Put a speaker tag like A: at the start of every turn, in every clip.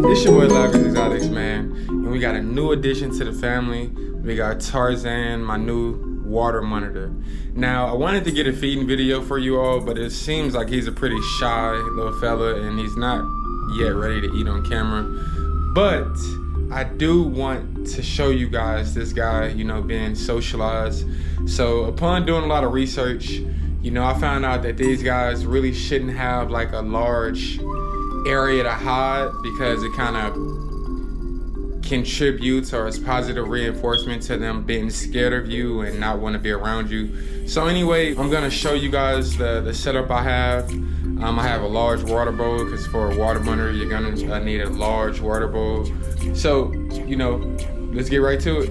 A: It's your boy Lavish Exotics, man, and we got a new addition to the family. We got Tarzan, my new water monitor. Now, I wanted to get a feeding video for you all, but it seems like he's a pretty shy little fella and he's not yet ready to eat on camera. But I do want to show you guys this guy, being socialized. So upon doing a lot of research, I found out that these guys really shouldn't have like a large area to hide because it kind of contributes or is positive reinforcement to them being scared of you and not want to be around you. So anyway, I'm gonna show you guys the setup I have. I have a large water bowl because for a water monitor you're gonna need a large water bowl. So let's get right to it.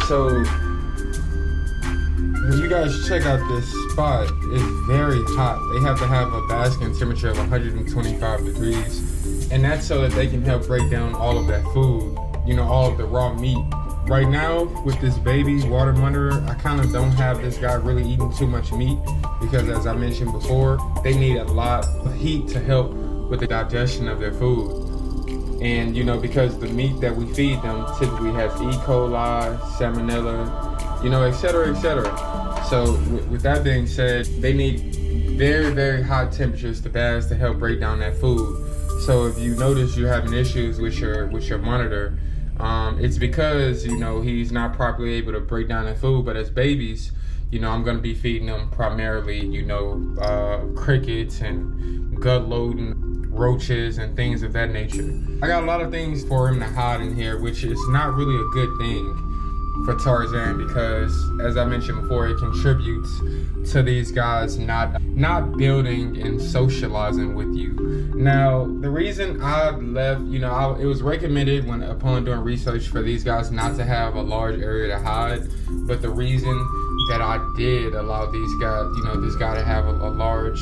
A: So when you guys check out this spot, it's very hot. They have to have a basking temperature of 125 degrees. And that's so that they can help break down all of that food, all of the raw meat. Right now, with this baby water monitor, I kind of don't have this guy really eating too much meat because as I mentioned before, they need a lot of heat to help with the digestion of their food. And because the meat that we feed them typically has E. coli, salmonella, et cetera, et cetera. So with that being said, they need very, very high temperatures to bass to help break down that food. So if you notice you're having issues with your monitor, it's because he's not properly able to break down that food. But as babies, I'm going to be feeding them primarily crickets and gut loading roaches and things of that nature. I got a lot of things for him to hide in here, which is not really a good thing for Tarzan because, as I mentioned before, it contributes to these guys not building and socializing with you. Now, the reason I left, it was recommended upon doing research for these guys not to have a large area to hide, but the reason that I did allow these guys, this guy to have a large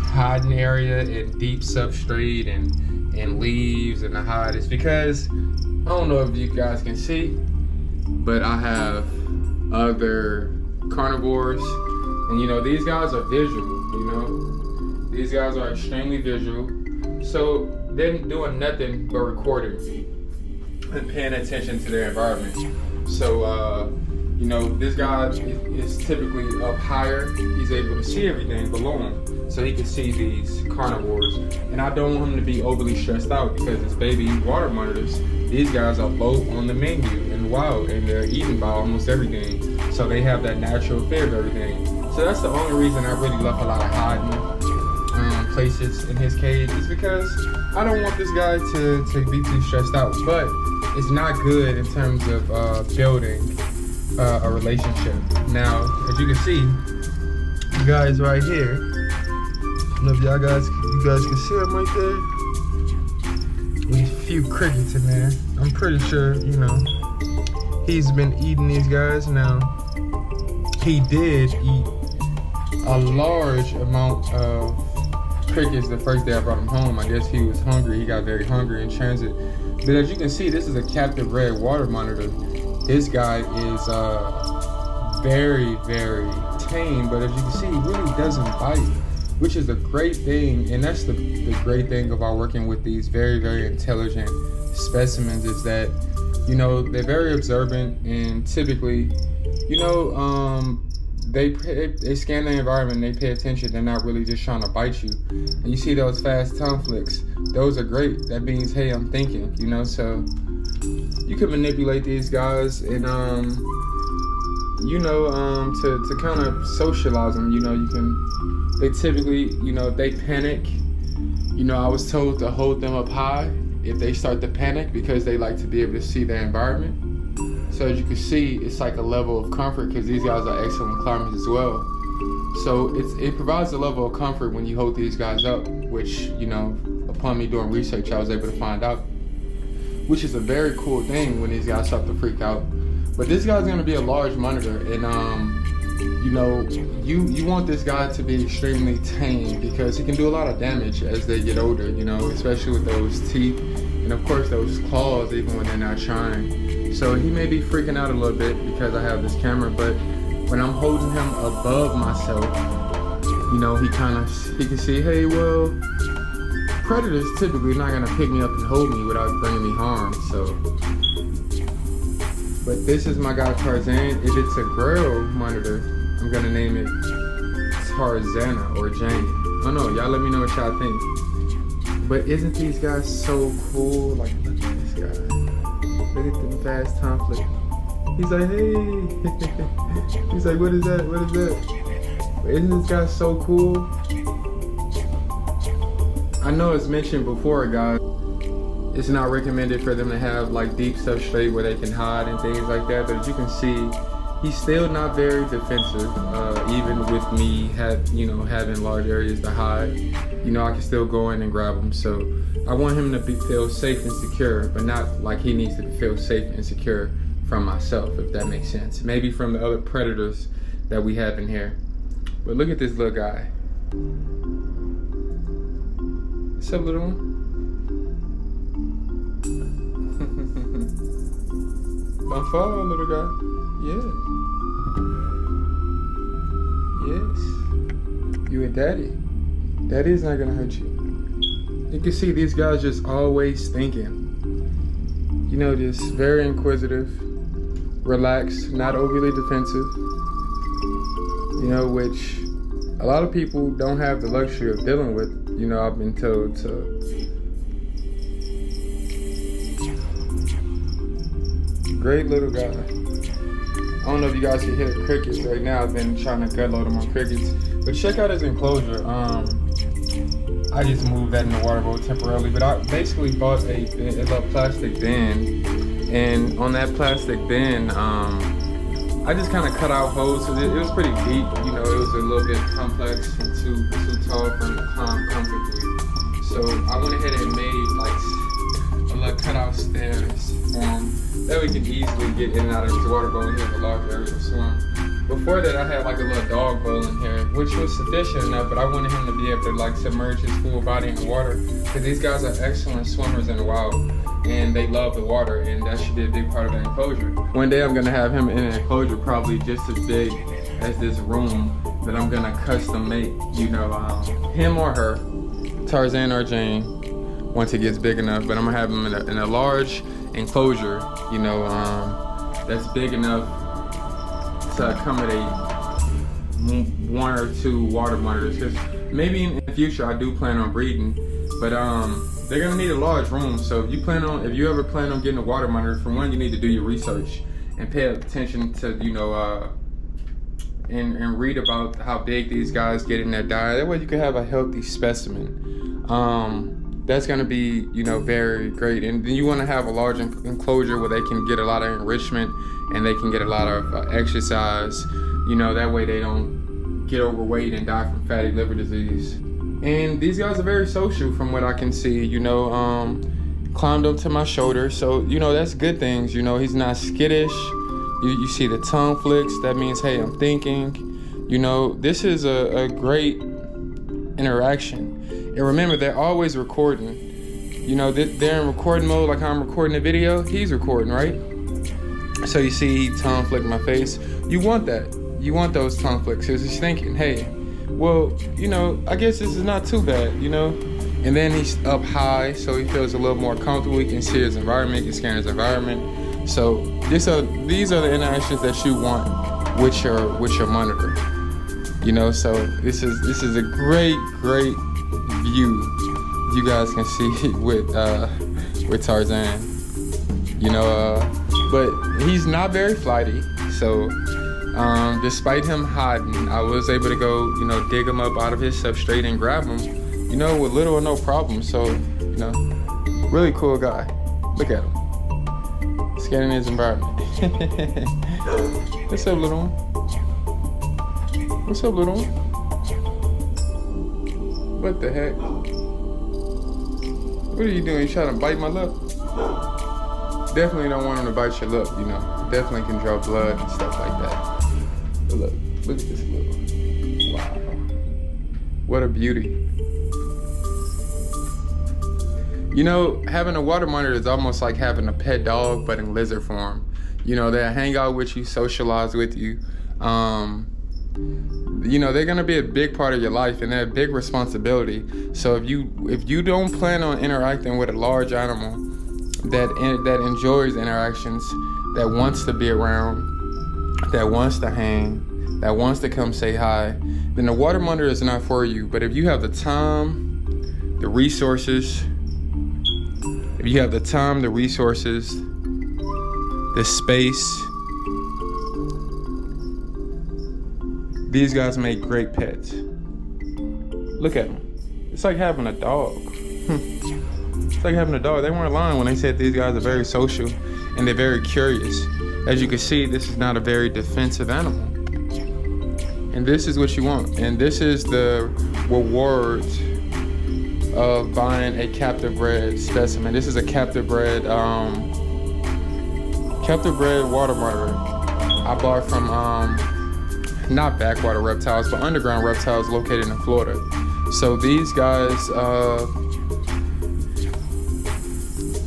A: hiding area and deep substrate and leaves and the hide is because I don't know if you guys can see, but I have other carnivores and these guys are visual, these guys are extremely visual, so they're doing nothing but recording and paying attention to their environment. So this guy is typically up higher. He's able to see everything below him, so he can see these carnivores. And I don't want him to be overly stressed out because as baby water monitors, these guys are low on the menu and wild, and they're eaten by almost everything. So they have that natural fear of everything. So that's the only reason I really left a lot of hiding places in his cage is because I don't want this guy to be too stressed out. But it's not good in terms of building a relationship. Now, as you can see, you guys right here, I don't know if you guys can see him right there. With a few crickets in there. I'm pretty sure, he's been eating these guys. Now, he did eat a large amount of crickets the first day I brought him home. I guess he was hungry. He got very hungry in transit. But as you can see, this is a captive bred water monitor. This guy is very, very tame, but as you can see, he really doesn't bite, which is a great thing. And that's the great thing about working with these very, very intelligent specimens is that, they're very observant and typically, they scan the environment, they pay attention, they're not really just trying to bite you. And you see those fast tongue flicks, those are great. That means, hey, I'm thinking, so you can manipulate these guys and to kind of socialize them. They typically, if they panic, I was told to hold them up high if they start to panic because they like to be able to see their environment. So as you can see, it's like a level of comfort because these guys are excellent climbers as well. So it provides a level of comfort when you hold these guys up, which, upon me doing research, I was able to find out, which is a very cool thing when these guys start to freak out. But this guy's gonna be a large monitor, and you know, you want this guy to be extremely tame because he can do a lot of damage as they get older, you know, especially with those teeth and of course those claws even when they're not trying. So he may be freaking out a little bit because I have this camera, but when I'm holding him above myself, you know, he can see, hey, well, predators typically not gonna pick me up and hold me without bringing me harm, so. But this is my guy Tarzan. If it's a grail monitor, I'm gonna name it Tarzana or Jane. I don't know, y'all let me know what y'all think. But isn't these guys so cool? Like, look at this guy. Look at the fast time flick. He's like, hey. He's like, what is that? What is that? But isn't this guy so cool? I know it's mentioned before, guys. It's not recommended for them to have like deep substrate where they can hide and things like that. But as you can see, he's still not very defensive. Even with me having large areas to hide, you know, I can still go in and grab him. So I want him to feel safe and secure, but not like he needs to feel safe and secure from myself, if that makes sense. Maybe from the other predators that we have in here. But look at this little guy. What's up, little one? Don't fall, little guy. Yeah. Yes. You and daddy. Daddy's not gonna hurt you. You can see these guys just always thinking. You know, just very inquisitive, relaxed, not overly defensive. You know, which a lot of people don't have the luxury of dealing with. You know, I've been told to. Great little guy. I don't know if you guys can hear the crickets right now. I've been trying to gut load them on crickets. But check out his enclosure. I just moved that in the water bowl temporarily. But I basically bought a little plastic bin. And on that plastic bin, I just kind of cut out holes. So it was pretty deep. You know, it was a little bit complex and too tall for him to climb comfortably. So I went ahead and made like a little cutout stairs for him. That we can easily get in and out of this water bowl and have a large area to swim. Before that, I had like a little dog bowl in here, which was sufficient enough, but I wanted him to be able to like submerge his full body in the water because these guys are excellent swimmers in the wild and they love the water, and that should be a big part of the enclosure. One day I'm gonna have him in an enclosure probably just as big as this room that I'm gonna custom make, you know, him or her, Tarzan or Jane, once it gets big enough, but I'm gonna have him in a large enclosure, you know, that's big enough to accommodate 1 or 2 water monitors. Because maybe in the future I do plan on breeding, but they're gonna need a large room. So if you ever plan on getting a water monitor, for one, you need to do your research and pay attention to, you know, and read about how big these guys get in their diet. That way you can have a healthy specimen. That's gonna be, you know, very great. And then you wanna have a large enclosure where they can get a lot of enrichment and they can get a lot of exercise. You know, that way they don't get overweight and die from fatty liver disease. And these guys are very social from what I can see, you know, climbed up to my shoulder. So, you know, that's good things. You know, he's not skittish. You see the tongue flicks, that means, hey, I'm thinking. You know, this is a great interaction. And remember, they're always recording. You know, they're in recording mode, like how I'm recording a video, he's recording, right? So you see he tongue flicked my face. You want that. You want those tongue flicks, because he's thinking, hey, well, you know, I guess this is not too bad, you know? And then he's up high, so he feels a little more comfortable. He can see his environment, he can scan his environment. So these are the interactions that you want with your monitor. You know, so this is a great view you guys can see with Tarzan. You know, but he's not very flighty. So despite him hiding, I was able to go, you know, dig him up out of his substrate and grab him, you know, with little or no problem. So, you know, really cool guy. Look at him. Scanning his environment. What's up, little one? What's up, little one? What the heck? What are you doing? You trying to bite my lip? Definitely don't want him to bite your lip, you know. Definitely can draw blood and stuff like that. But look. Look at this little, wow. What a beauty. You know, having a water monitor is almost like having a pet dog, but in lizard form. You know, they'll hang out with you, socialize with you. You know, they're gonna be a big part of your life, and they're a big responsibility. So if you don't plan on interacting with a large animal that enjoys interactions, that wants to be around, that wants to hang, that wants to come say hi, then the water monitor is not for you. But if you have the time, the resources, the space, these guys make great pets. Look at them. It's like having a dog. It's like having a dog. They weren't lying when they said these guys are very social and they're very curious. As you can see, this is not a very defensive animal. And this is what you want. And this is the rewards of buying a captive bred specimen. This is a captive bred water monitor. I bought from not backwater reptiles, but underground reptiles located in Florida. So these guys,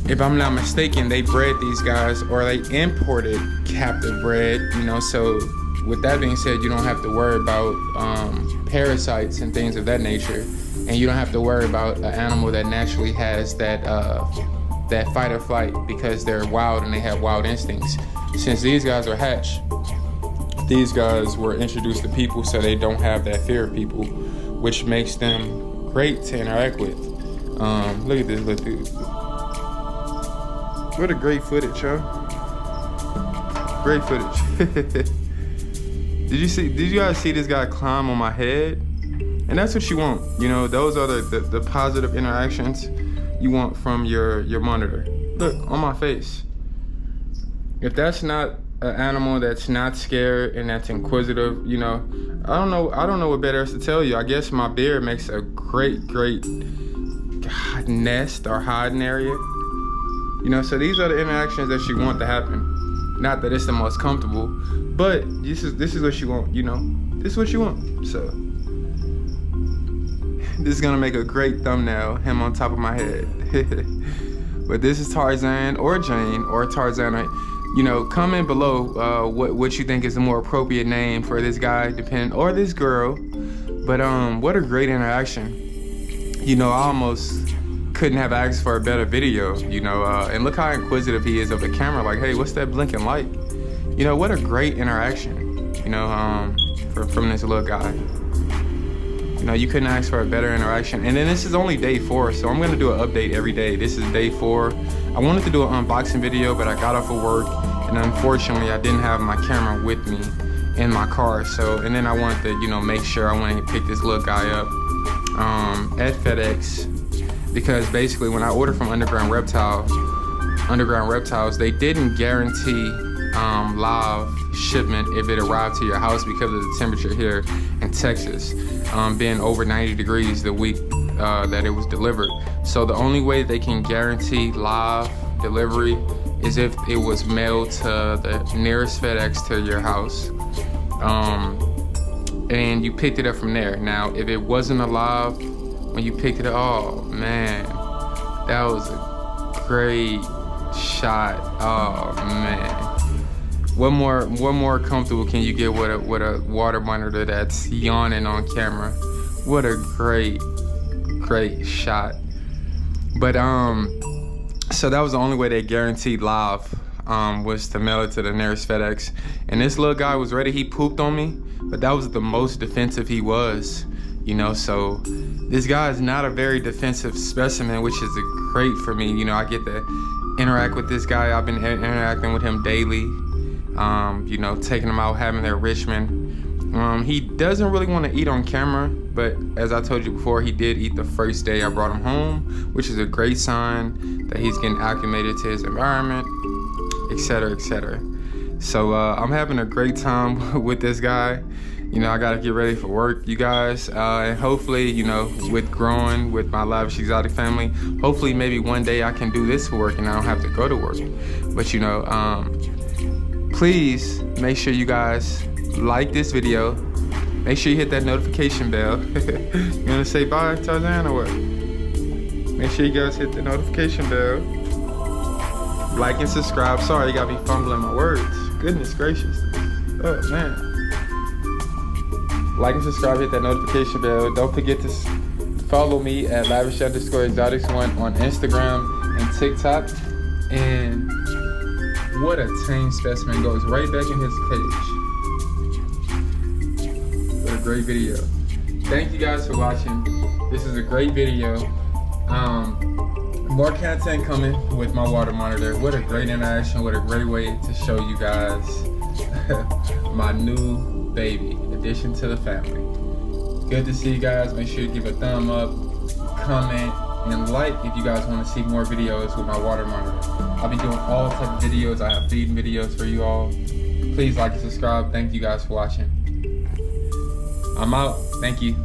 A: if I'm not mistaken, they bred these guys, or they imported captive bred, you know. So with that being said, you don't have to worry about parasites and things of that nature, and you don't have to worry about an animal that naturally has that fight or flight, because they're wild and they have wild instincts. Since these guys are hatched, these guys were introduced to people, so they don't have that fear of people, which makes them great to interact with. Look at this little dude. What a great footage, huh? Great footage. Did you guys see this guy climb on my head? And that's what you want. You know, those are the positive interactions you want from your monitor. Look, on my face. If that's not an animal that's not scared and that's inquisitive, you know, I don't know what better else to tell you. I guess my beard makes a great nest or hiding area. You know, so these are the interactions that you want to happen. Not that it's the most comfortable, but this is what you want, you know. This is what you want. So this is gonna make a great thumbnail, him on top of my head. But this is Tarzan or Jane or Tarzan. You know, comment below what you think is the more appropriate name for this guy, or this girl. But what a great interaction. You know, I almost couldn't have asked for a better video, you know, and look how inquisitive he is of the camera. Like, hey, what's that blinking light? You know, what a great interaction, you know, from this little guy. You know, you couldn't ask for a better interaction. And then this is only day 4, so I'm gonna do an update every day. This is day 4. I wanted to do an unboxing video, but I got off of work, and unfortunately I didn't have my camera with me in my car. So, and then I wanted to, you know, make sure I went and picked this little guy up at FedEx, because basically when I ordered from Underground Reptiles, they didn't guarantee live shipment if it arrived to your house because of the temperature here in Texas, being over 90 degrees the week that it was delivered. So the only way they can guarantee live delivery is if it was mailed to the nearest FedEx to your house, and you picked it up from there. Now, if it wasn't alive when you picked it up, oh man, that was a great shot. Oh man, what more comfortable can you get with a water monitor that's yawning on camera? What a great shot. But so that was the only way they guaranteed live, was to mail it to the nearest FedEx. And this little guy was ready. He pooped on me, but that was the most defensive he was, you know. So this guy is not a very defensive specimen, which is great for me. You know, I get to interact with this guy. I've been interacting with him daily, you know, taking him out, having their enrichment. He doesn't really want to eat on camera, but as I told you before, he did eat the first day I brought him home, which is a great sign that he's getting acclimated to his environment, etc., etc. So I'm having a great time with this guy. You know, I gotta get ready for work, you guys, and hopefully, you know, with growing with my Lavish exotic family, hopefully maybe one day I can do this for work and I don't have to go to work. But you know, please make sure you guys like this video, Make sure you hit that notification bell. You wanna say bye, Tarzan, or what? Make sure you guys hit the notification bell. Like and subscribe. Sorry, you got me fumbling my words. Goodness gracious. Oh man. Like and subscribe, hit that notification bell. Don't forget to follow me at Lavish_exotics1 on Instagram and TikTok. And what a tame specimen, goes right back in his cage. What a great video. Thank you guys for watching. This is a great video. More content coming with my water monitor. What a great interaction. What a great way to show you guys my new baby addition to the family. Good to see you guys. Make sure you give a thumb up, comment, and like if you guys want to see more videos with my water monitor. I'll be doing all types of videos. I have feeding videos for you all. Please like and subscribe. Thank you guys for watching. I'm out. Thank you.